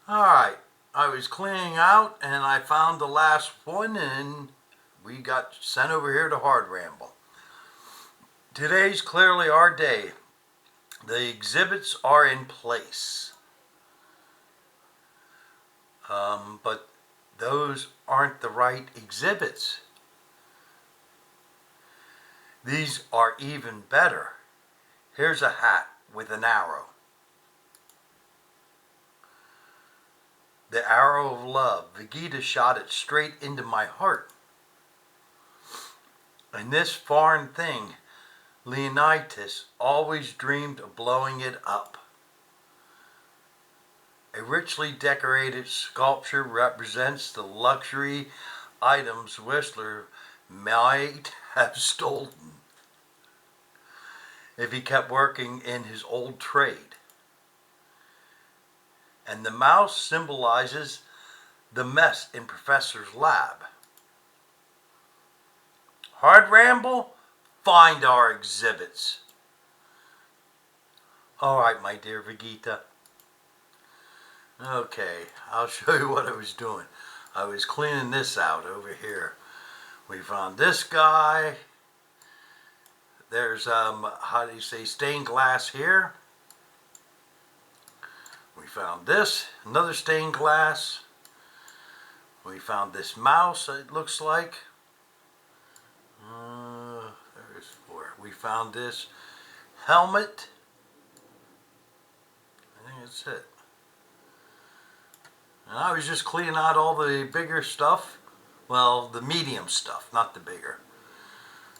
Alright, I was cleaning out and I found the last one and we got sent over here to Hard Ramble. Today's clearly our day. The exhibits are in place. But those aren't the right exhibits. These are even better. Here's a hat with an arrow. The arrow of love. Vegeta shot it straight into my heart. And this foreign thing, Leonidas, always dreamed of blowing it up. A richly decorated sculpture represents the luxury items Whistler might have stolen if he kept working in his old trade. And the mouse symbolizes the mess in Professor's lab. Hard Ramble, find our exhibits. Alright, my dear Vegeta. Okay, I'll show you what I was doing. I was cleaning this out over here. We found this guy. There's, how do you say, stained glass here. We found this, another stained glass. We found this mouse, it looks like. There's four. We found this helmet. I think that's it. And I was just cleaning out all the bigger stuff. Well, the medium stuff, not the bigger.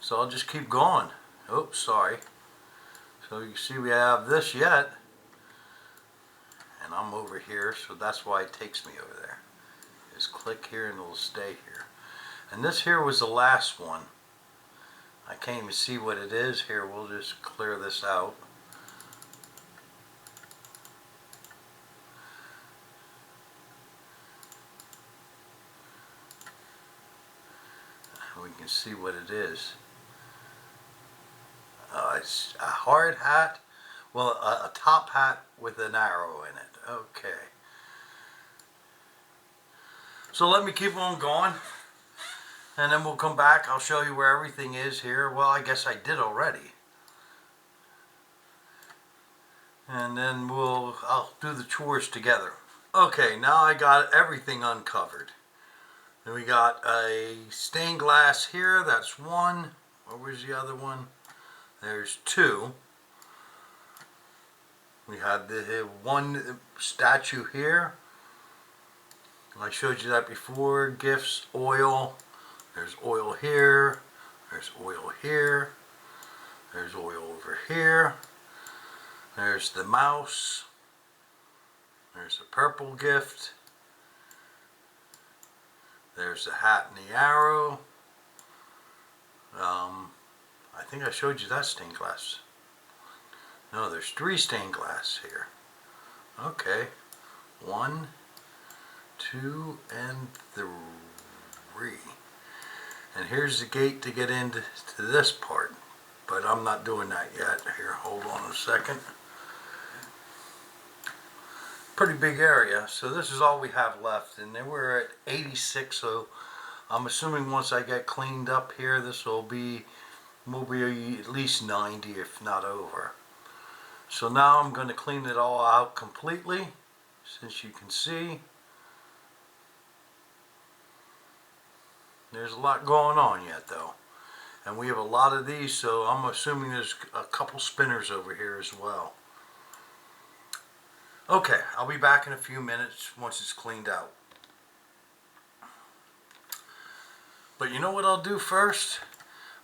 So I'll just keep going. Oops, sorry. So you see we have this yet. And I'm over here, so that's why it takes me over there. Just click here and it'll stay here. And this here was the last one. I can't even see what it is. Here, we'll just clear this out. We can see what it is. It's a hard hat. Well, a top hat with an arrow in it. Okay. So let me keep on going. And then we'll come back. I'll show you where everything is here. Well, I guess I did already. And then I'll do the chores together. Okay, now I got everything uncovered. Then we got a stained glass here. That's one. Where's the other one? There's two. We had the one statue here. I showed you that before. Gifts, oil. There's oil here. There's oil here. There's oil over here. There's the mouse. There's the purple gift. There's the hat and the arrow. I think I showed you that stained glass. No, there's three stained glass here. Okay. 1, 2, and 3. And here's the gate to get into this part. But I'm not doing that yet. Here, hold on a second. Pretty big area. So this is all we have left. And then we're at 86. So I'm assuming once I get cleaned up here, this will be at least 90, if not over. So now I'm going to clean it all out completely. Since you can see, there's a lot going on yet though. And we have a lot of these, so I'm assuming there's a couple spinners over here as well. Okay, I'll be back in a few minutes once it's cleaned out. But you know what I'll do first?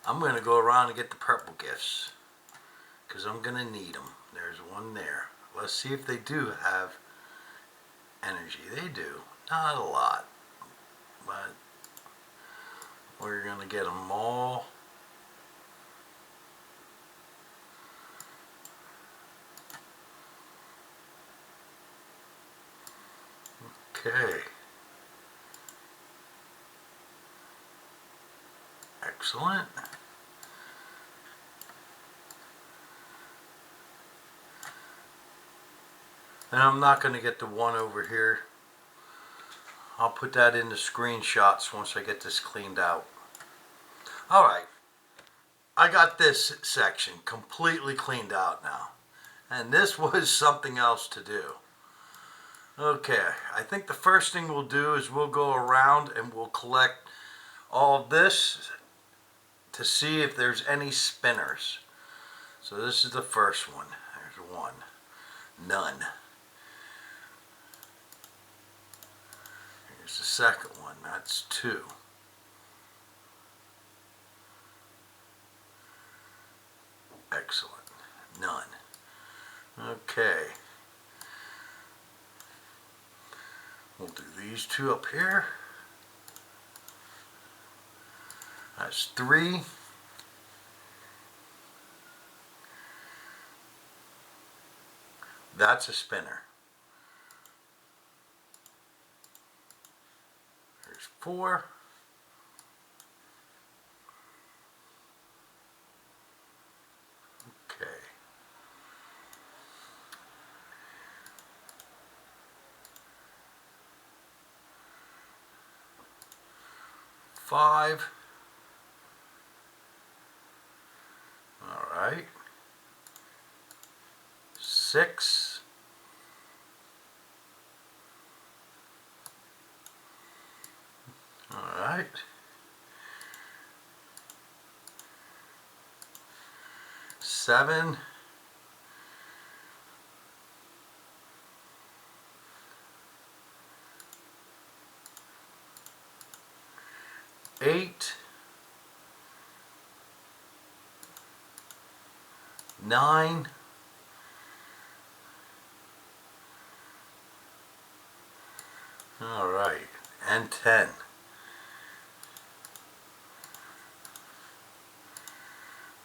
I'm going to go around and get the purple gifts. Because I'm going to need them. There's one there. Let's see if they do have energy. They do. Not a lot. But we're going to get them all. Okay. Excellent. And I'm not going to get the one over here I'll put that in the screenshots once I get this cleaned out. Alright, I got this section completely cleaned out now. And this was something else to do. Okay, I think the first thing we'll do is we'll go around and we'll collect all of this to see if there's any spinners. So this is the first one. There's one. None. Here's the second one. That's two. Excellent. None. Okay. We'll do these two up here. That's three. That's a spinner. There's four. Okay. Five. All right. Six. All right. Seven. Eight. Nine. All right, and 10.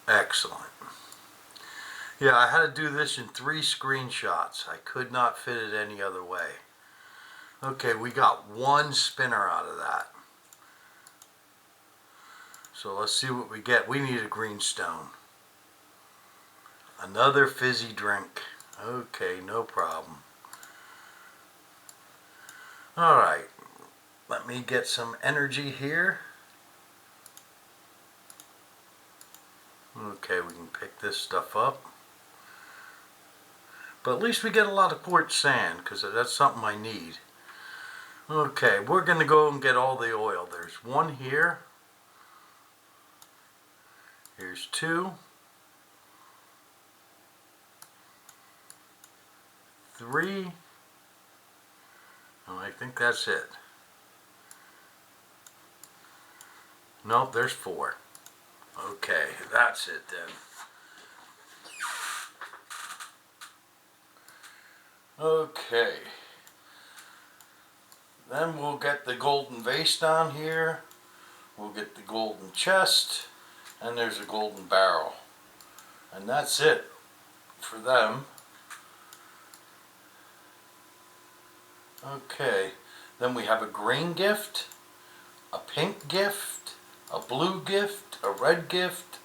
Excellent. Yeah, I had to do this in 3 screenshots. I could not fit it any other way. Okay, we got 1 spinner out of that. So let's see what we get. We need a green stone. Another fizzy drink. Okay, no problem. Alright, let me get some energy here. Okay, we can pick this stuff up. But at least we get a lot of quartz sand, because that's something I need. Okay, we're going to go and get all the oil. There's 1 here. Here's 2. 3. Oh, I think that's it. Nope, there's 4. Okay, that's it then. Okay. Then we'll get the golden vase down here. We'll get the golden chest. And there's a golden barrel. And that's it for them. Okay. Then we have a green gift, a pink gift, a blue gift, a red gift,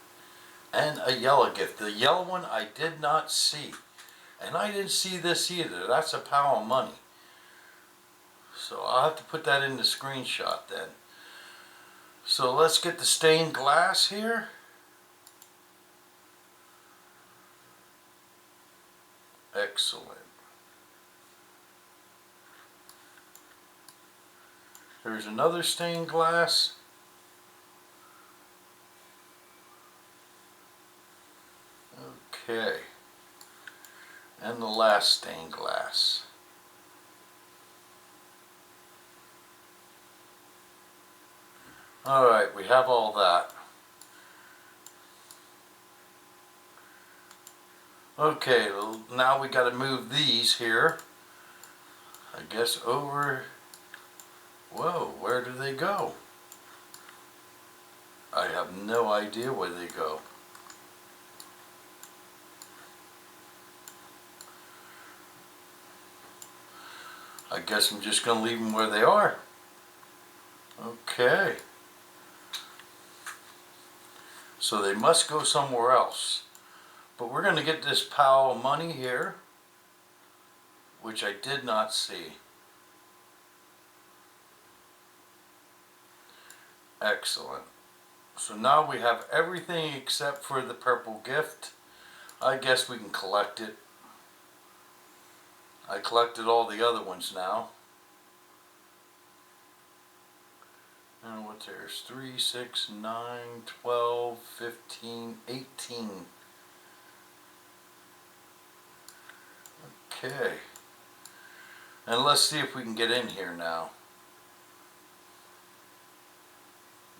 and a yellow gift. The yellow one I did not see. And I didn't see this either. That's a pile of money. So I'll have to put that in the screenshot then. So let's get the stained glass here. Excellent. There's another stained glass. Okay. And the last stained glass. Alright, we have all that. Okay, now we got to move these here. I guess over. Whoa, where do they go? I have no idea where they go. I guess I'm just going to leave them where they are. Okay. So they must go somewhere else. But we're going to get this pile of money here, which I did not see. Excellent. So now we have everything except for the purple gift. I guess we can collect it. I collected all the other ones now. And what's there's 3, 6, 9, 12, 15, 18. Okay. And let's see if we can get in here now.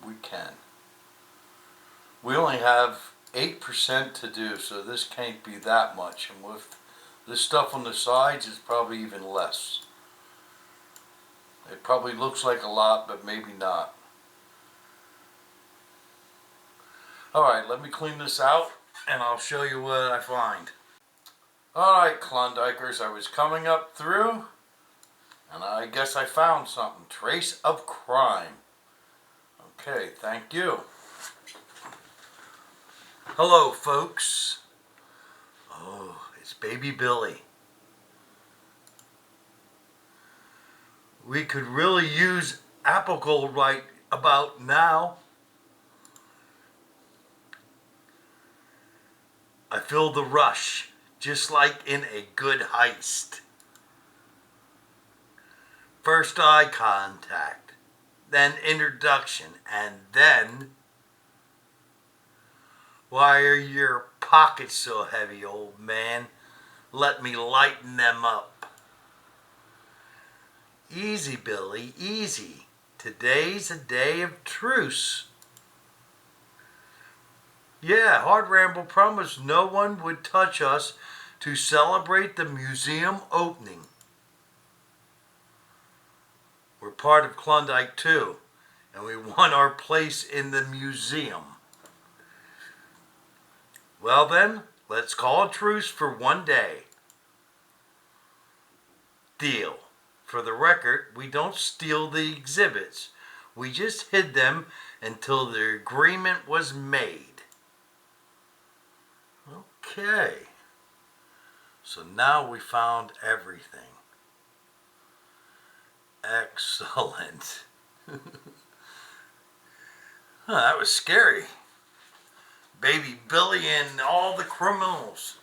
We can. We only have 8% to do, so this can't be that much. And with this stuff on the sides, it's probably even less. It probably looks like a lot, but maybe not. Alright, let me clean this out, and I'll show you what I find. Alright, Klondikers, I was coming up through, and I guess I found something. Trace of crime. Okay, thank you. Hello, folks. Oh, it's Baby Billy. We could really use apple gold right about now. I feel the rush, just like in a good heist. First eye contact, then introduction, and then... Why are your pockets so heavy, old man? Let me lighten them up. Easy, Billy, easy. Today's a day of truce. Yeah, Hard Ramble promised no one would touch us to celebrate the museum opening. We're part of Klondike too, and we want our place in the museum. Well then, let's call a truce for one day. Deal. For the record, we don't steal the exhibits. We just hid them until the agreement was made. Okay. So now we found everything. Excellent. That was scary. Baby Billy and all the criminals.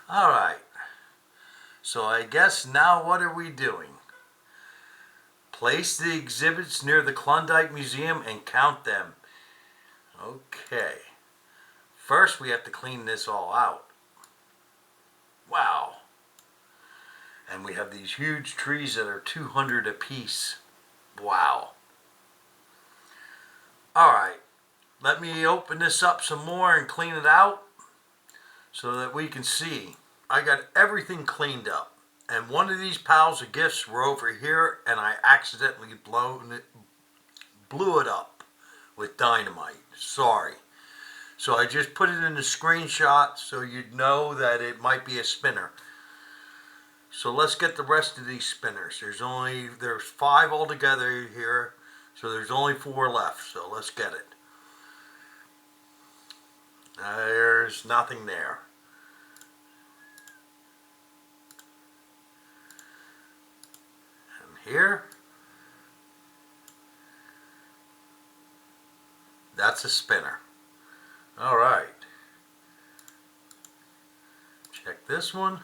Alright. So I guess now what are we doing? Place the exhibits near the Klondike Museum and count them. Okay. First we have to clean this all out. Wow. And we have these huge trees that are 200 apiece. Wow. Alright. Let me open this up some more and clean it out so that we can see. I got everything cleaned up. And one of these piles of gifts were over here, and I accidentally blew it up with dynamite. Sorry. So I just put it in the screenshot so you'd know that it might be a spinner. So let's get the rest of these spinners. There's 5 altogether here, so there's only 4 left. So let's get it. There's nothing there. Here, that's a spinner. All right. Check this one.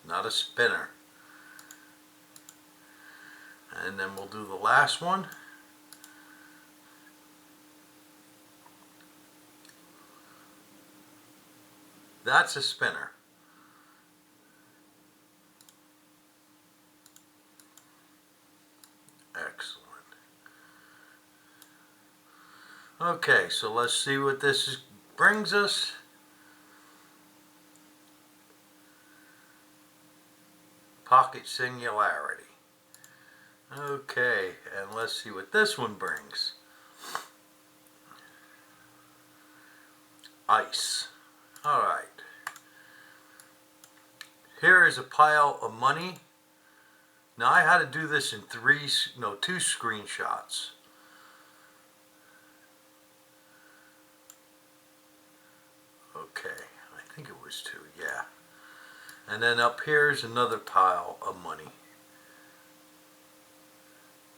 Not a spinner. And then we'll do the last one. That's a spinner. Excellent. Okay, so let's see what brings us. Pocket singularity. Okay, and let's see what this one brings. Ice. Alright. Here is a pile of money. Now I had to do this in 2 screenshots. Okay, I think it was 2, yeah. And then up here is another pile of money.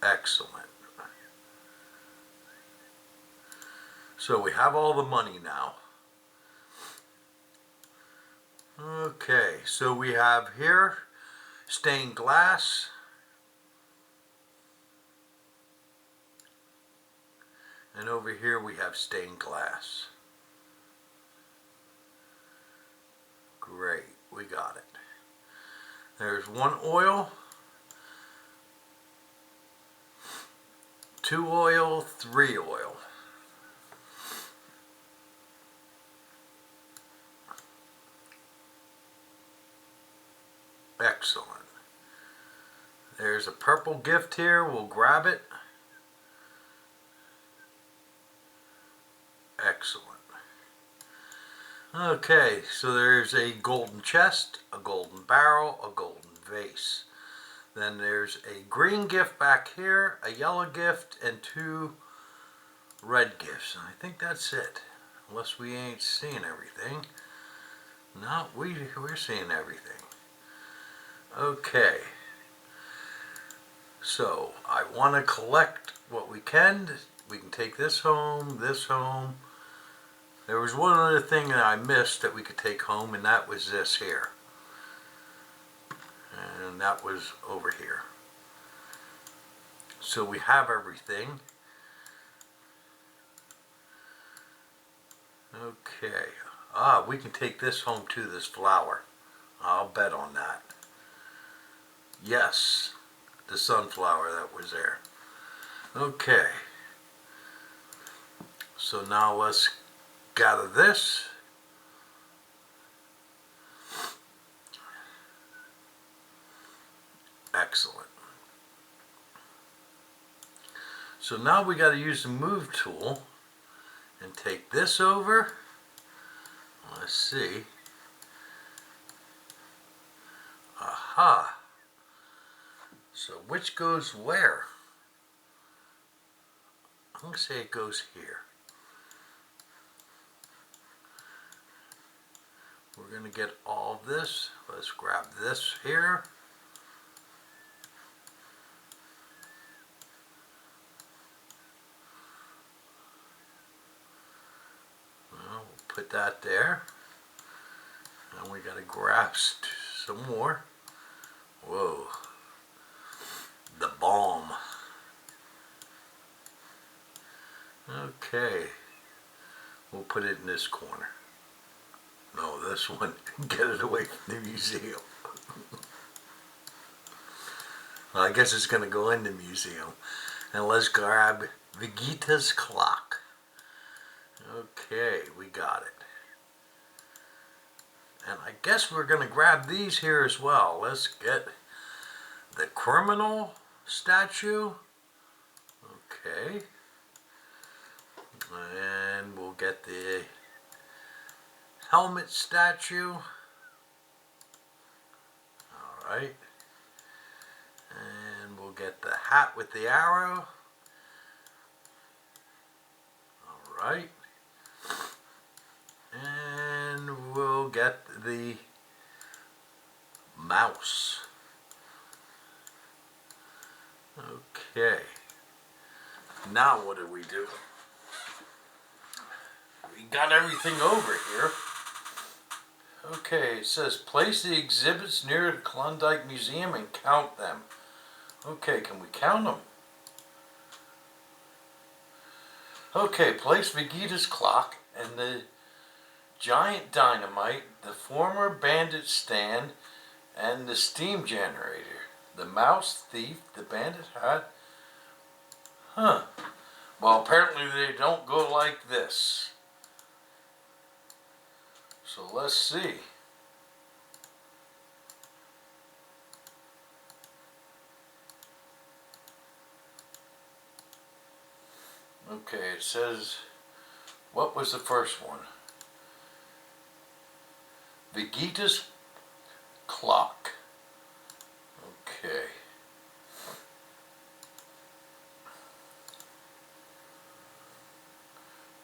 Excellent. So we have all the money now. Okay, so we have here stained glass. And over here we have stained glass. Great, we got it. There's 1 oil, 2 oil, 3 oil. Excellent. There's a purple gift here, we'll grab it. Excellent. Okay, so there's a golden chest, a golden barrel, a golden vase. Then there's a green gift back here, a yellow gift, and 2 red gifts. And I think that's it. Unless we ain't seeing everything. No, we're seeing everything. Okay. So, I want to collect what we can. We can take this home, this home. There was one other thing that I missed that we could take home, and that was this here. And that was over here. So we have everything. Okay. We can take this home too, this flower. I'll bet on that. Yes, the sunflower that was there. Okay. So now let's gather this. Excellent. So now we got to use the move tool and take this over. Let's see. Aha. So which goes where? I'm going to say it goes here. We're going to get all of this. Let's grab this here. We'll put that there. And we got to grab some more. Whoa. The bomb. Okay. We'll put it in this corner. No, this one. Get it away from the museum. Well, I guess it's going to go in the museum. And let's grab Vegeta's clock. Okay, we got it. And I guess we're going to grab these here as well. Let's get the criminal statue. Okay. And we'll get the helmet statue. Alright. And we'll get the hat with the arrow. Alright. And we'll get the mouse. Okay. Now what do we do? We got everything over here. Okay, it says place the exhibits near the Klondike Museum and count them. Okay, can we count them? Okay, place Vegeta's clock and the giant dynamite, the former bandit stand, and the steam generator. The mouse thief, the bandit hat. Huh. Well, apparently they don't go like this. So let's see. Okay, it says, what was the first one? Vegeta's clock. Okay.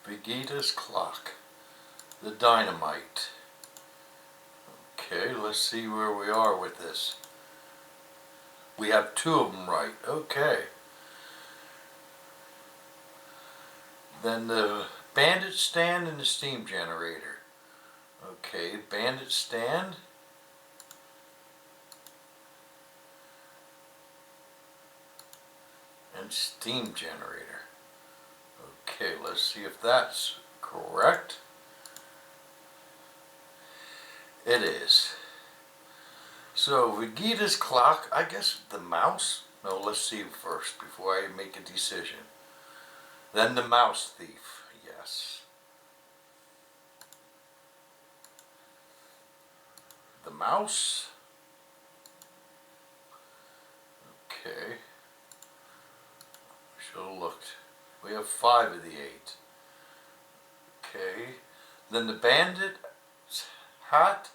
Vegeta's clock. The dynamite. Okay, let's see where we are with this. We have 2 of them right. Okay. Then the bandit stand and the steam generator. Okay, bandit stand. And steam generator. Okay, let's see if that's correct. It is. So Vegeta's clock, I guess the mouse? No, let's see first before I make a decision. Then the mouse thief, yes. The mouse. Okay. Should have looked. We have 5 of the 8. Okay. Then the bandit's hat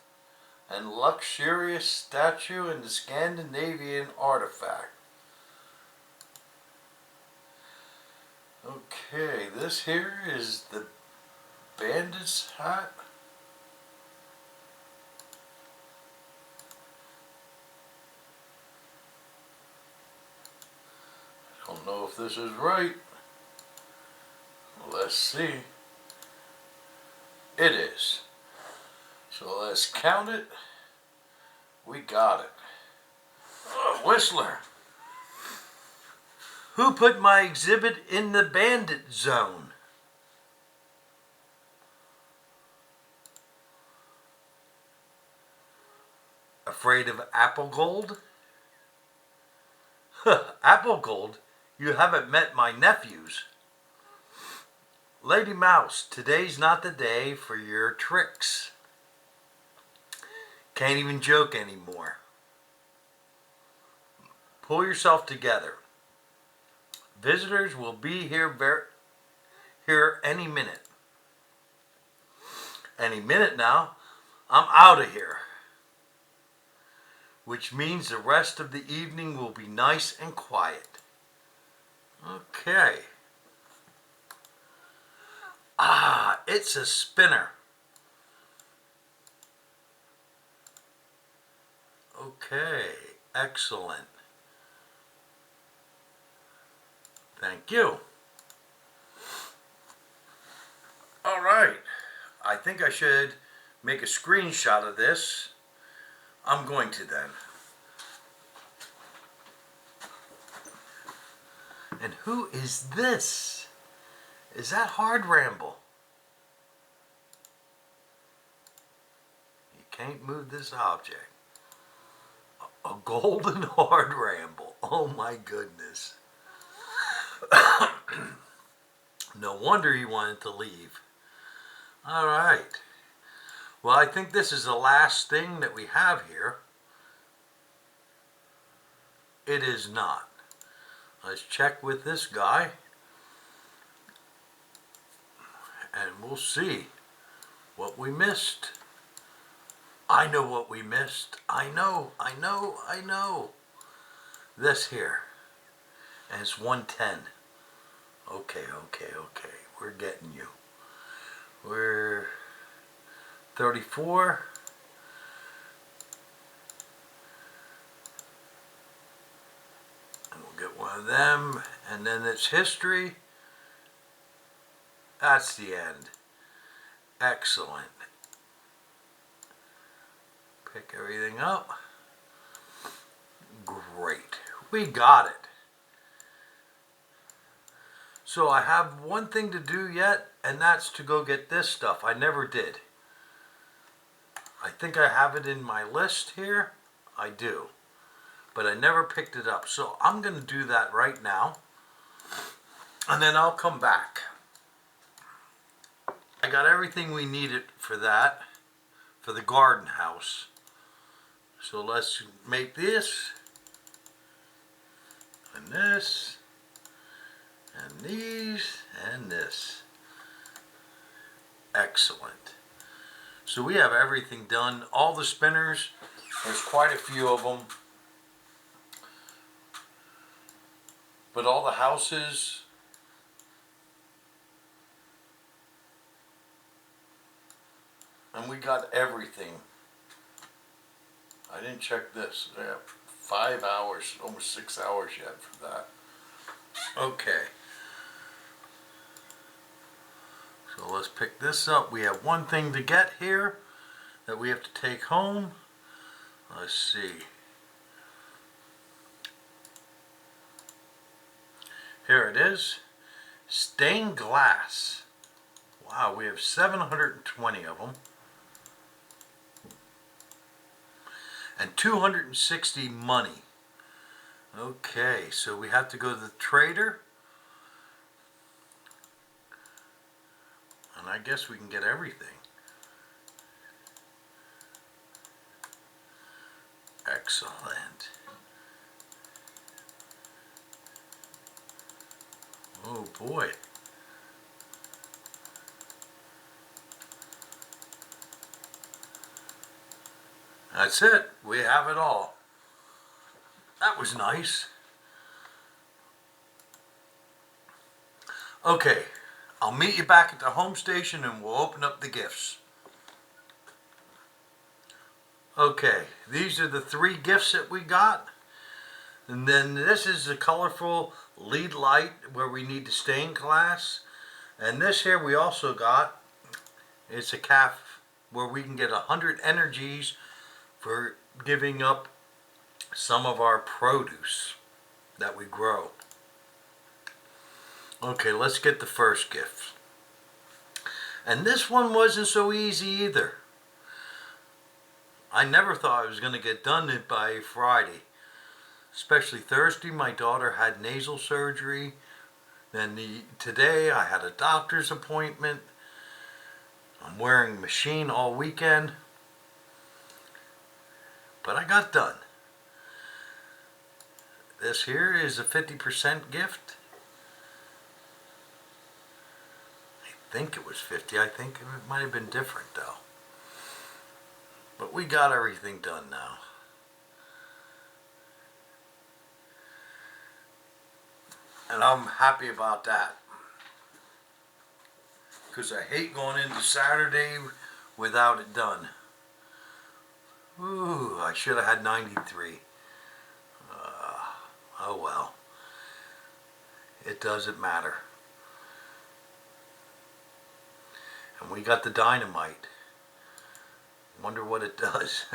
and luxurious statue and the Scandinavian artifact. Okay, this here is the bandit's hat. I don't know if this is right. Let's see. It is. So let's count it. We got it. Oh, Whistler. Who put my exhibit in the bandit zone? Afraid of apple gold? Apple gold? You haven't met my nephews. Lady Mouse, today's not the day for your tricks. Can't even joke anymore. Pull yourself together. Visitors will be here any minute. Any minute now. I'm out of here. Which means the rest of the evening will be nice and quiet. Okay. Ah, it's a spinner. Okay, excellent. Thank you. All right. I think I should make a screenshot of this. I'm going to then. And who is this? Is that hard ramble? You can't move this object. A golden hard ramble. Oh my goodness. No wonder he wanted to leave. All right. Well, I think this is the last thing that we have here. It is not. Let's check with this guy. And we'll see what we missed. I know what we missed. I know. This here. And it's 110. Okay. We're getting you. We're 34. And we'll get one of them. And then it's history. That's the end. Excellent. Pick everything up. Great. We got it. So I have one thing to do yet, and that's to go get this stuff. I never did. I think I have it in my list here. I do. But I never picked it up. So I'm going to do that right now. And then I'll come back. I got everything we needed for that. For the garden house. So let's make this. And this. And these. And this. Excellent. So we have everything done. All the spinners. There's quite a few of them. But all the houses. And we got everything I didn't check this. I have 5 hours, almost 6 hours yet for that. Okay. So let's pick this up. We have one thing to get here that we have to take home. Let's see. Here it is. Stained glass. Wow, we have 720 of them. And 260 money. Okay, so we have to go to the trader. And I guess we can get everything. Excellent. Oh boy. That's it. We have it all. That was nice. Okay, I'll meet you back at the home station and we'll open up the gifts. Okay, these are the 3 gifts that we got. And then this is the colorful lead light where we need the stained glass. And this here we also got, it's a calf where we can get 100 energies for giving up some of our produce that we grow. Okay, let's get the first gift. And this one wasn't so easy either. I never thought I was going to get done by Friday. Especially Thursday, my daughter had nasal surgery. Then today I had a doctor's appointment. I'm wearing a machine all weekend. But I got done. This here is a 50% gift. I think it was 50. I think it might have been different though. But we got everything done now. And I'm happy about that. Because I hate going into Saturday without it done. Ooh, I should have had 93. Oh well. It doesn't matter. And we got the dynamite. Wonder what it does.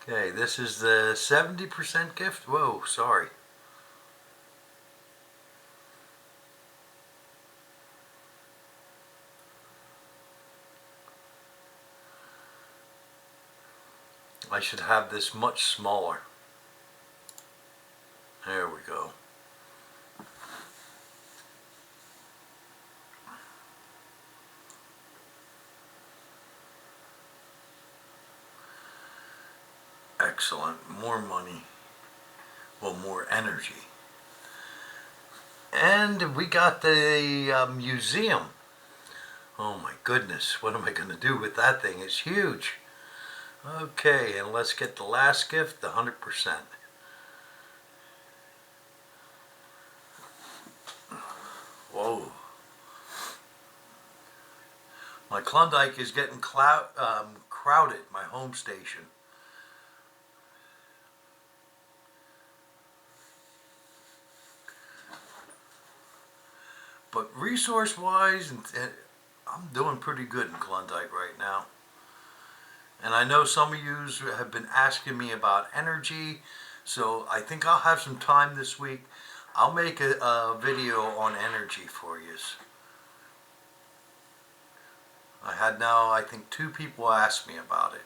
Okay, this is the 70% gift. Whoa, sorry. I should have this much smaller. There we go. Excellent. More money. Well, more energy. And we got the museum. Oh my goodness. What am I going to do with that thing? It's huge. Okay, and let's get the last gift, the 100%. Whoa. My Klondike is getting crowded, my home station. But resource-wise, I'm doing pretty good in Klondike right now. And I know some of you have been asking me about energy, so I think I'll have some time this week. I'll make a video on energy for you. I had now, I think, 2 people ask me about it.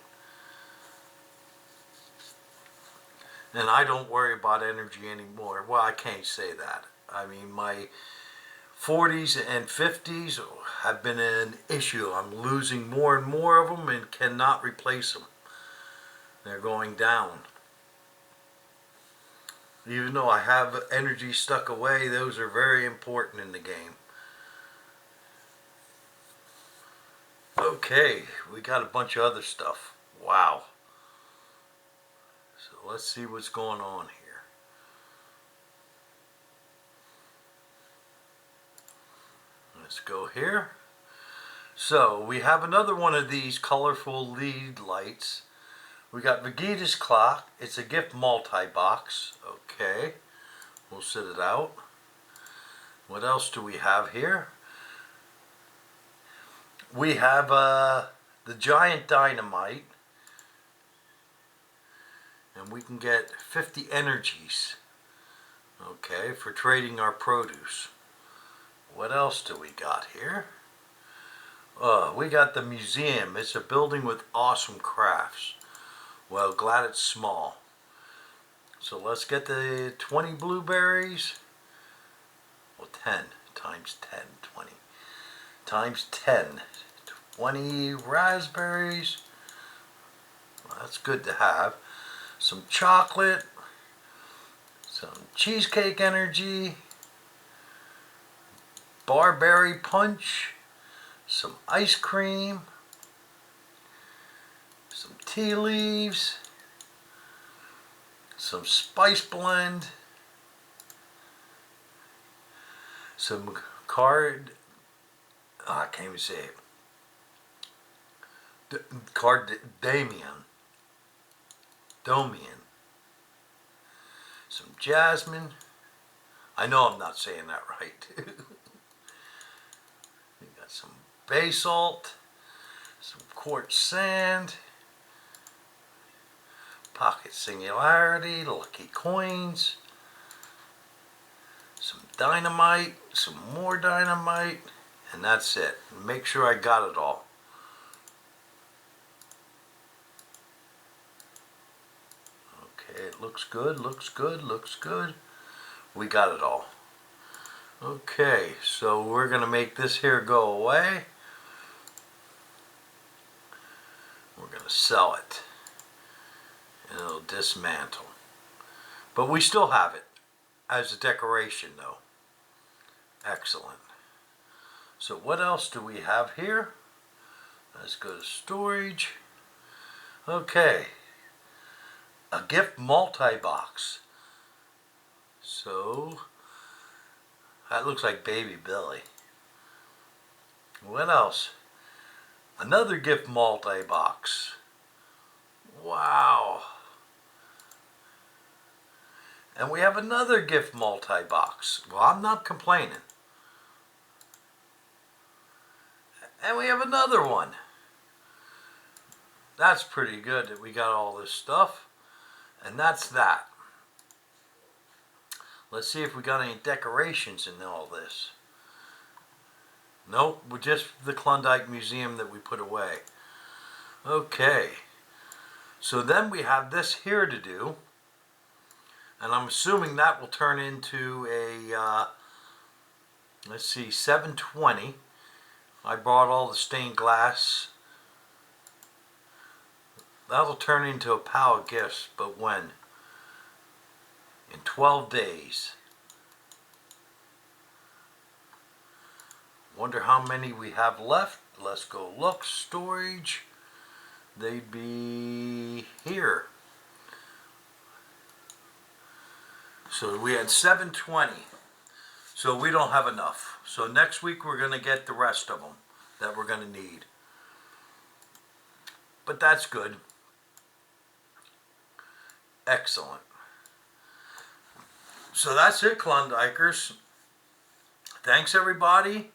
And I don't worry about energy anymore. Well, I can't say that. I mean, my 40s and 50s have been an issue. I'm losing more and more of them and cannot replace them. They're going down. Even though I have energy stuck away, those are very important in the game. Okay, we got a bunch of other stuff. Wow. So let's see what's going on here. Let's go here. So we have another one of these colorful lead lights. We got Vegeta's clock. It's a gift multi-box. Okay, we'll sit it out. What else do we have here? We have the giant dynamite, and we can get 50 energies, okay, for trading our produce. What else do we got here? We got the museum. It's a building with awesome crafts. Well, glad it's small. So let's get the 20 blueberries. Well, 10 times 10, 20. Times 10, 20 raspberries. Well, that's good to have. Some chocolate. Some cheesecake energy. Barberry punch. Some ice cream. Some tea leaves. Some spice blend. Some I can't even say it. Domian. Some jasmine. I know I'm not saying that right. We got some basalt, some quartz sand, pocket singularity, lucky coins, some dynamite, some more dynamite, and that's it. Make sure I got it all. Okay, it looks good, looks good, looks good. We got it all. Okay, so we're going to make this here go away. We're going to sell it. And it'll dismantle. But we still have it as a decoration though. Excellent. So what else do we have here? Let's go to storage. Okay. A gift multi-box. So that looks like Baby Billy. What else? Another gift multi-box. Wow. And we have another gift multi-box. Well, I'm not complaining. And we have another one. That's pretty good that we got all this stuff. And that's that. Let's see if we got any decorations in all this. Nope, we're just the Klondike Museum that we put away. Okay. So then we have this here to do. And I'm assuming that will turn into a, let's see, 720. I brought all the stained glass. That'll turn into a pile of gifts, but when? In 12 days. Wonder how many we have left. Let's go look. Storage. They'd be here. So we had 720. So we don't have enough. So next week we're going to get the rest of them that we're going to need. But that's good. Excellent. So that's it, Klondikers. Thanks everybody.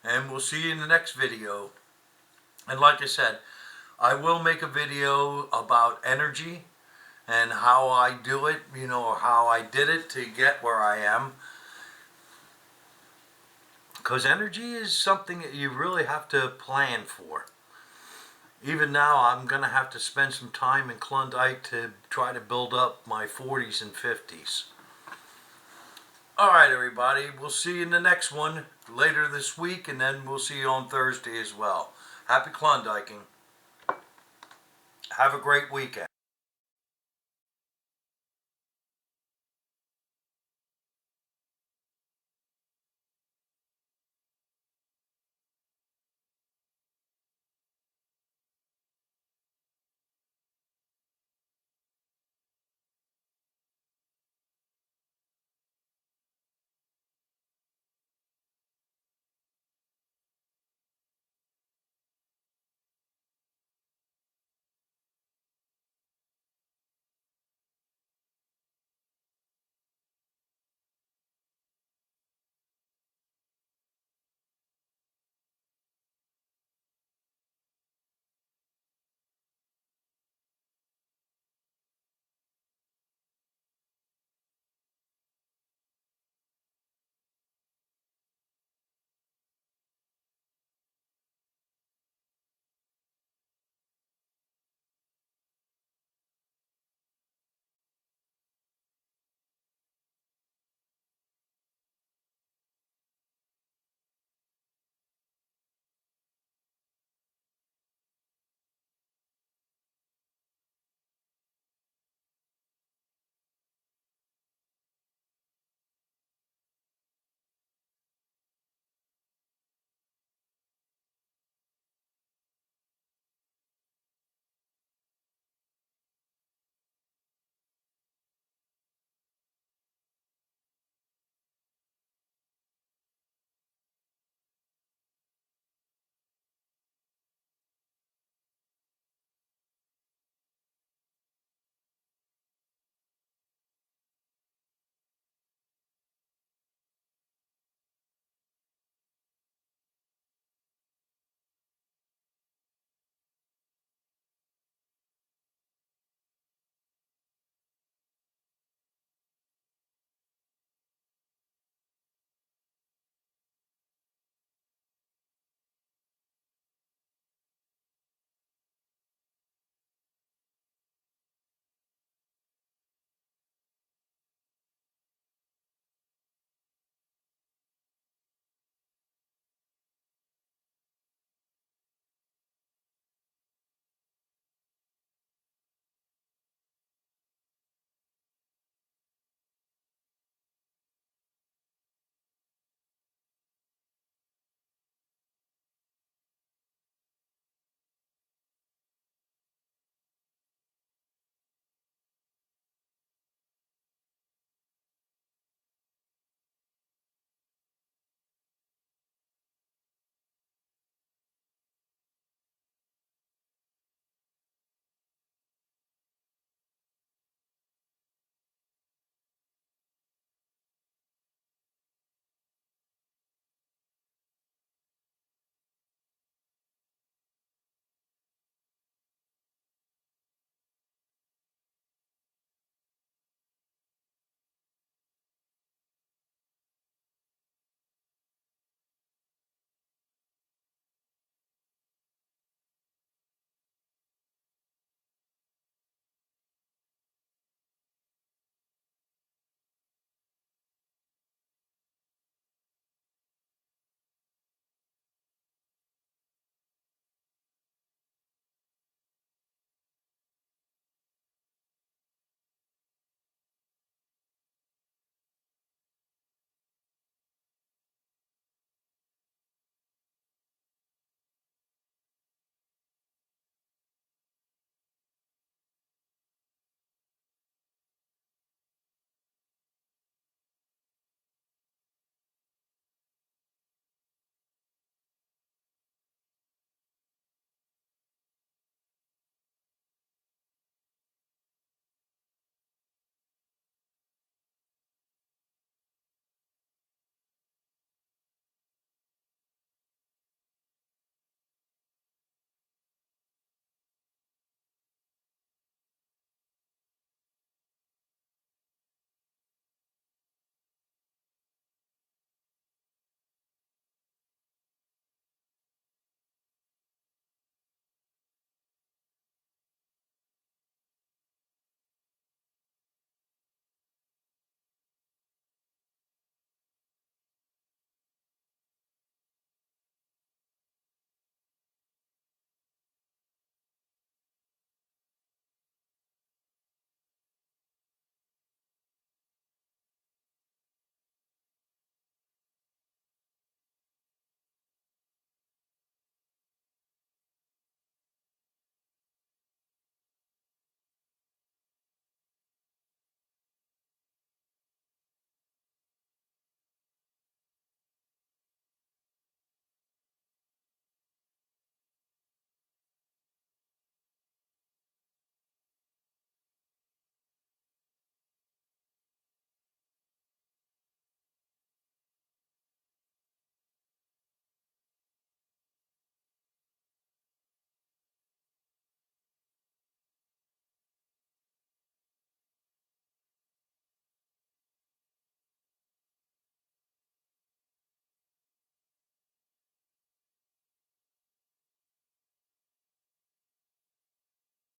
And we'll see you in the next video. And like I said, I will make a video about energy and how I do it, you know, or how I did it to get where I am. Because energy is something that you really have to plan for. Even now, I'm going to have to spend some time in Klondike to try to build up my 40s and 50s. Alright everybody, we'll see you in the next one later this week, and then we'll see you on Thursday as well. Happy Klondiking. Have a great weekend.